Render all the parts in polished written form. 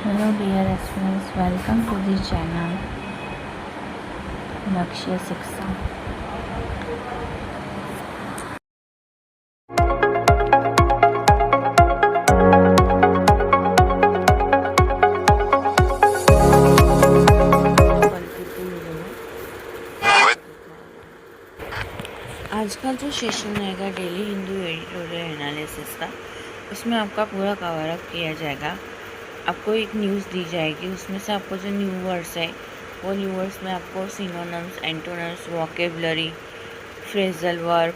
Hello dear aspirants, welcome to the channel लक्ष्य शिक्षा। आज का जो सेशन रहेगा डेली हिंदू एडिटोरियल एनालिसिस का, उसमें आपका पूरा कवर अप किया जाएगा। आपको एक न्यूज़ दी जाएगी, उसमें से आपको जो न्यू वर्ड्स है वो न्यू वर्ड्स में आपको synonyms, antonyms, vocabulary, phrasal verb,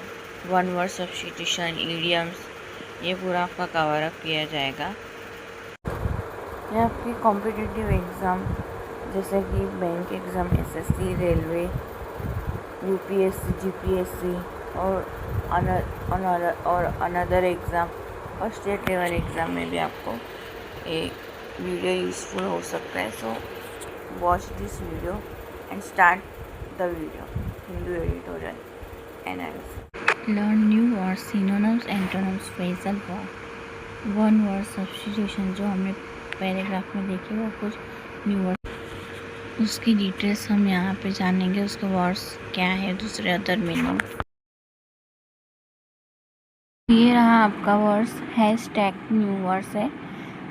one word substitution, idioms, ये पूरा आपका कवर अप किया जाएगा। ये आपकी कॉम्पिटिटिव एग्ज़ाम जैसे कि bank exam, SSC, railway, UPSC, GPSC और अनदर एग्ज़ाम और स्टेट लेवल एग्ज़ाम में भी आपको एक वीडियो यूज़फुल हो सकता है। So watch this video and start the video. Hindu editorial analysis. Learn new words, synonyms, antonyms, phrasal verb, one word substitution जो हमने पैराग्राफ में देखे वो कुछ न्यू वर्ड, उसकी डिटेल्स हम यहाँ पे जानेंगे। उसके वर्ड्स क्या है, दूसरे अदर मीनिंग। ये रहा आपका वर्ड्स, हैशटैग न्यू वर्ड्स है।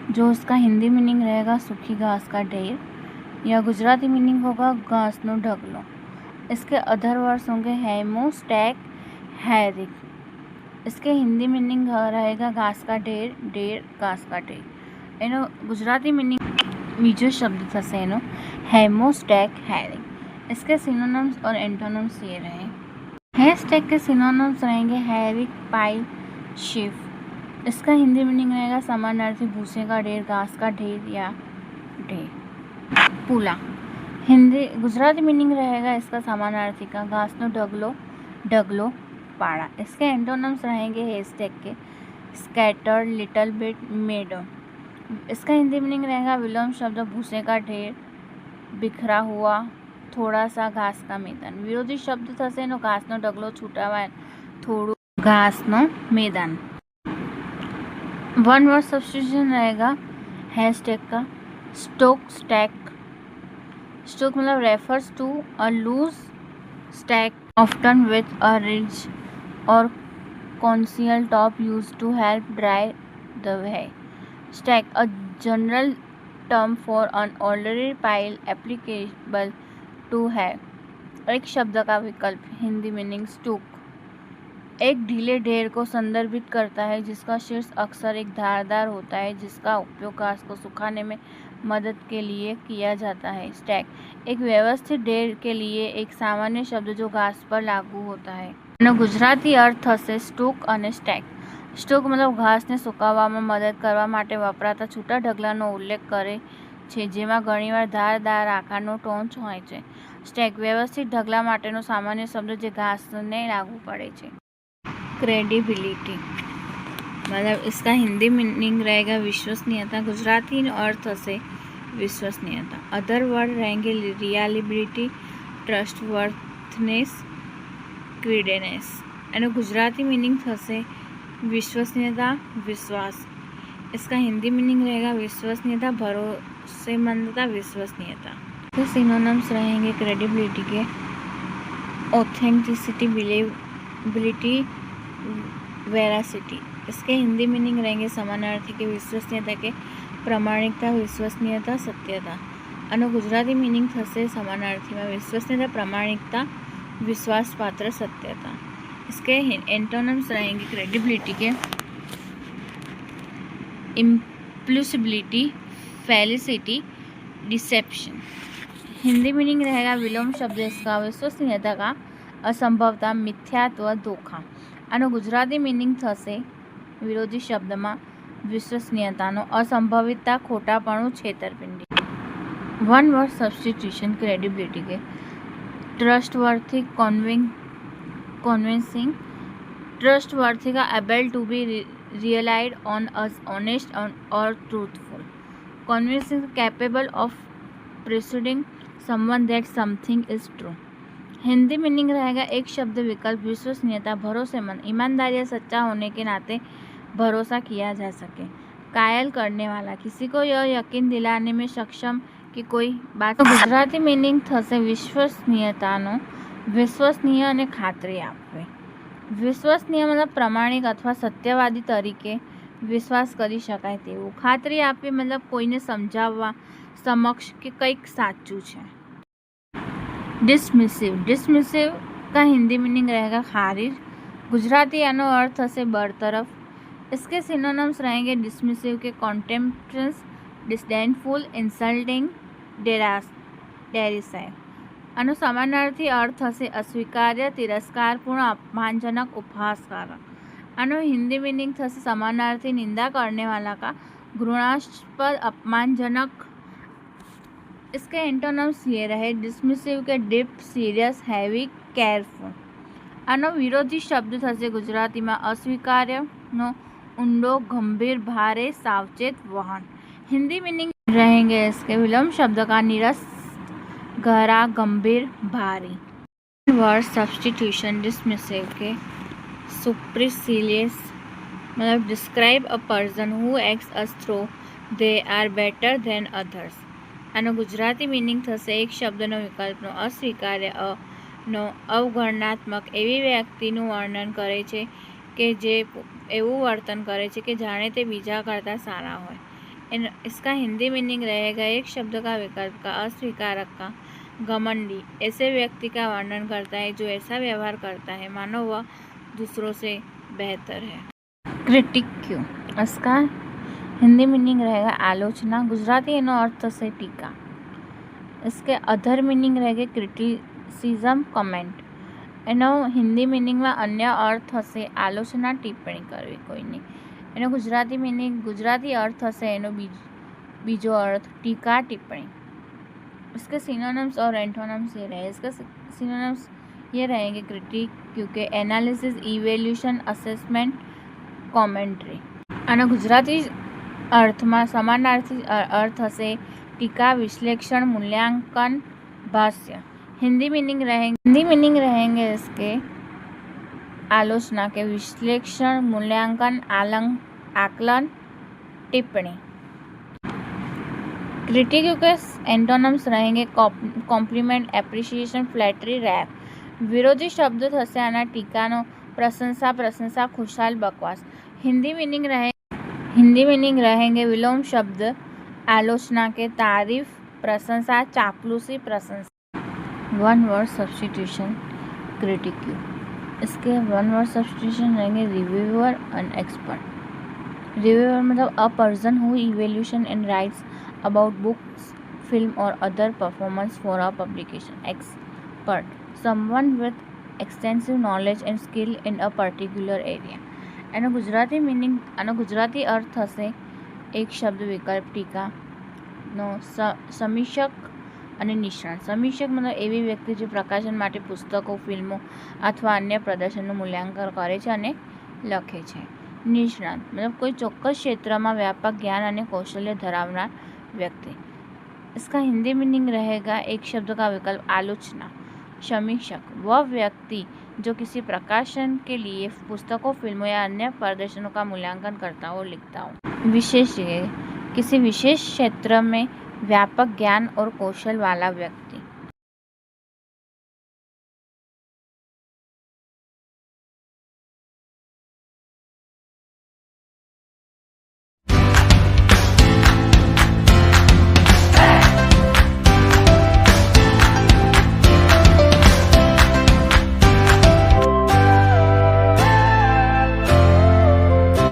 जो उसका हिंदी मीनिंग रहेगा सूखी घास का ढेर, या गुजराती मीनिंग होगा घास नो ढगलो। इसके अदर वर्ड्स होंगे हैमो, स्टैक, हैरिक। इसके हिंदी मीनिंग रहेगा घास का ढेर, ढेर घास का ढेर। એનો गुजराती मीनिंग बीजो शब्द થશે એનો हैमो, स्टैक, हैरिक। इसके सिनोनिम्स और एंटोनिम्स ये रहे। हैशटैग के सिनोनिम्स रहेंगे हैरिक, पाइल, शिफ। इसका हिंदी मीनिंग रहेगा समानार्थी भूसे का ढेर, घास का ढेर या ढेर। पुला हिंदी गुजराती मीनिंग रहेगा इसका समानार्थी का घास नो ढगलो, ढगलो, पाड़ा। इसके एंटोनिम्स रहेंगे हैशटैग के स्कैटर, लिटिल बिट, मेडो। इसका हिंदी मीनिंग रहेगा विलोम शब्द भूसे का ढेर, बिखरा हुआ, थोड़ा सा घास का मैदान। विरोधी शब्द થશે એનો ઘાસનો ઢગલો, છૂટાવાય, થોડું ઘાસનો मैदान। वन वर्ड सब्स्टिट्यूशन रहेगा हैशटैग का स्टोक, स्टैक। स्टोक मतलब refers to a loose stack often with a ridge or conceal top used to help dry the hay. Stack, a general term for an already pile applicable to hay. एक शब्द का विकल्प, Hindi meaning स्टूक, एक ढीले ढेर को संदर्भित करता है जिसका शीर्ष अक्सर एक धारदार होता है, जिसका उपयोग घास को सुखाने में मदद के लिए किया जाता है। स्टैक, एक व्यवस्थित ढेर के लिए एक सामान्य शब्द जो घास पर लागू होता है। गुजराती अर्थ થશે સ્ટોક અને સ્ટેક। સ્ટોક મતલબ ઘાસને સુકાવવામાં મદદ કરવા માટે વપરાતા છૂટા ઢગલાનો ઉલ્લેખ કરે છે, જેમાં ઘણીવાર ધારદાર આકારનો ટોંચ હોય છે। સ્ટેક વ્યવસ્થિત ઢગલા માટેનો સામાન્ય શબ્દ જે ઘાસને લાગુ પડે છે। क्रेडिबिलिटी मतलब इसका हिंदी मीनिंग रहेगा विश्वसनीयता, गुजराती अर्थ से विश्वसनीयता। अदर वर्ड रहेंगे रियलिबिलिटी, ट्रस्टवर्थनेस, क्रीडेनेस। एनो गुजराती मीनिंग થશે विश्वसनीयता, विश्वास। इसका हिंदी मीनिंग रहेगा विश्वसनीयता, भरोसेमंदता, विश्वसनीयता। तो सिनोनिम्स रहेंगे क्रेडिबिलिटी के ऑथेंटिसिटी, बिलीवेबिलिटी, वेरासिटी। इसके हिंदी मीनिंग रहेंगे समानार्थी के विश्वसनीयता के प्रामाणिकता, विश्वसनीयता, सत्यता। અને गुजराती मीनिंग થશે समानार्थी में विश्वसनीयता, प्रामाणिकता, विश्वास पात्र, सत्यता। इसके एंटोनिम्स रहेंगे क्रेडिबिलिटी के इम्प्लूसिबिलिटी, फैलिसिटी, डिसेप्शन। हिंदी मीनिंग रहेगा विलोम शब्द इसका विश्वसनीयता का असंभवता, मिथ्यात्व, धोखा। આનો गुजराती मीनिंग થશે વિરોધી શબ્દમાં વિશ્વસનીયતાનો असंभवितता, खोटापणું, छेतरपिंडी। वन वर्ड सब्स्टिट्यूशन क्रेडिबिलिटी के ट्रस्टवर्थी, कन्विंसिंग। ट्रस्टवर्थी का able to be relied on us, honest और truthful. Convincing, capable of persuading someone that something is true. Hindi meaning रहेगा एक शब्द विकल्प विश्वसनीयता, भरोसेमंद, ईमानदार या सच्चा होने के नाते भरोसा किया जा सके। कायल करने वाला, किसी को यह यकीन दिलाने में सक्षम कि कोई बात। तो गुजराती मीनिंग થશે વિશ્વસનીયતાનો, વિશ્વસનીય અને ખાતરી આપવી. વિશ્વસનીય મતલબ પ્રમાણિક અથવા સત્યવાદી તરીકે વિશ્વાસ કરી શકાય તેવું. ખાતરી આપવી મતલબ કોઈને સમજાવવા समक्ष कि કંઈક સાચું છે. डिसमिसिव, डिसमिसिव का हिंदी मीनिंग रहेगा खारिज. गुजराती यानो अर्थ हसे बरतरफ. इसके सिनोनिम्स रहेंगे डिसमिसिव के कॉन्टेम्प्टस, डिसडेनफुल, इंसल्टिंग, डेरिसाइव. આનો સમાનાર્થી અર્થ હશે અસ્વીકાર્ય, તિરસ્કારપૂર્ણ, અપમાનજનક, ઉપહાસकारक. આનો हिंदी मीनिंग થશે समानार्थी निंदा करने वाला का, घृणास्पद, अपमानजनक. इसके एंटोनिम्स ये रहे डिसमिसिव के डीप, सीरियस, हैवी, केयरफुल. આનો વિરોધી શબ્દ થશે ગુજરાતીમાં अस्वीकार्यનો ઊંડો, गंभीर, भारे, सावचेत, वहन. हिंदी मीनिंग रहेंगे इसके विलोम शब्द का नीरस, गहरा, गंभीर, भारी. वर्ड सब्स्टिट्यूशन डिसमिसिव के सुपरसिलियस मतलब describe a person who acts as though they are better than others. આનો ગુજરાતી મીનિંગ થશે એક શબ્દનો વિકલ્પનો અસ્વીકાર્ય નો અવગણનાત્મક એવી વ્યક્તિનું વર્ણન કરે છે કે જે એવું વર્તન કરે છે કે જાણે તે બીજા કરતાં સારા હોય. इसका हिंदी मीनिंग रहेगा एक शब्द का विकल्प का अस्वीकारक का, घमंडी, ऐसे व्यक्ति का वर्णन करता है जो ऐसा व्यवहार करता है मानो वह दूसरों से बेहतर है. क्रिटिक्यू, इसका हिंदी मीनिंग रहेगा आलोचना. गुजराती एनो अर्थ से टीका. इसके अदर मीनिंग रहेगा क्रिटिसिज्म, कमेंट. एनो हिंदी मीनिंग में अन्य अर्थ हશે आलोचना, टिप्पणी करवी कोईनी. एनो गुजराती मीनिंग, गुजराती अर्थ हશે एनो बीजो अर्थ टीका, टिप्पणी. इसके सिनोनिम्स और एंटोनिम्स ये रहे. इसके सिनोनिम्स ये रहेंगे क्रिटिक क्योंकि एनालिसिस, इवेल्यूशन, असेसमेंट, कॉमेंट्री. आना गुजराती अर्थમાં સમાનાર્થી अर्थ હશે टीका, विश्लेषण, मूल्यांकन, भाष्य. हिंदी मीनिंग रहेंगे इसके आलोचना के, विश्लेषण, मूल्यांकन, आकलन, टिप्पणी. क्रिटिक के एंटोनिम्स रहेंगे कॉम्प्लीमेंट, एप्रिसिएशन, फ्लैटरी, रैप. विरोधी शब्द થશે આના ટીકાનો प्रशंसा, खुशहाल, बकवास. हिंदी मीनिंग रहेंगे विलोम शब्द आलोचना के, तारीफ, प्रशंसा, चापलूसी, प्रशंसा. One word substitution critique. इसके वन वर्ड सब्स्टिट्यूशन रहेंगे रिव्यूअर एंड एक्सपर्ट. रिव्यूअर मतलब a person who evaluation and writes about books, film और other performance for a publication. Expert, someone with extensive knowledge and skill in a particular area. એનો Gujarati meaning, આનો ગુજરાતી અર્થ થશે એક શબ્દ વિકલ્પ ટીકાનો સમીક્ષક અને નિષ્ણાત. સમીક્ષક મતલબ એવી વ્યક્તિ જે પ્રકાશન માટે પુસ્તકો, ફિલ્મો અથવા અન્ય પ્રદર્શનનું મૂલ્યાંકન કરે છે અને લખે છે. નિષ્ણાત મતલબ કોઈ ચોક્કસ ક્ષેત્રમાં વ્યાપક જ્ઞાન અને કૌશલ્ય ધરાવનાર व्यक्ति. इसका हिंदी मीनिंग रहेगा एक शब्द का विकल्प आलोचना. समीक्षक, वह व्यक्ति जो किसी प्रकाशन के लिए पुस्तकों, फिल्मों या अन्य प्रदर्शनों का मूल्यांकन करता हो, लिखता हो. विशेष, किसी विशेष क्षेत्र में व्यापक ज्ञान और कौशल वाला व्यक्ति.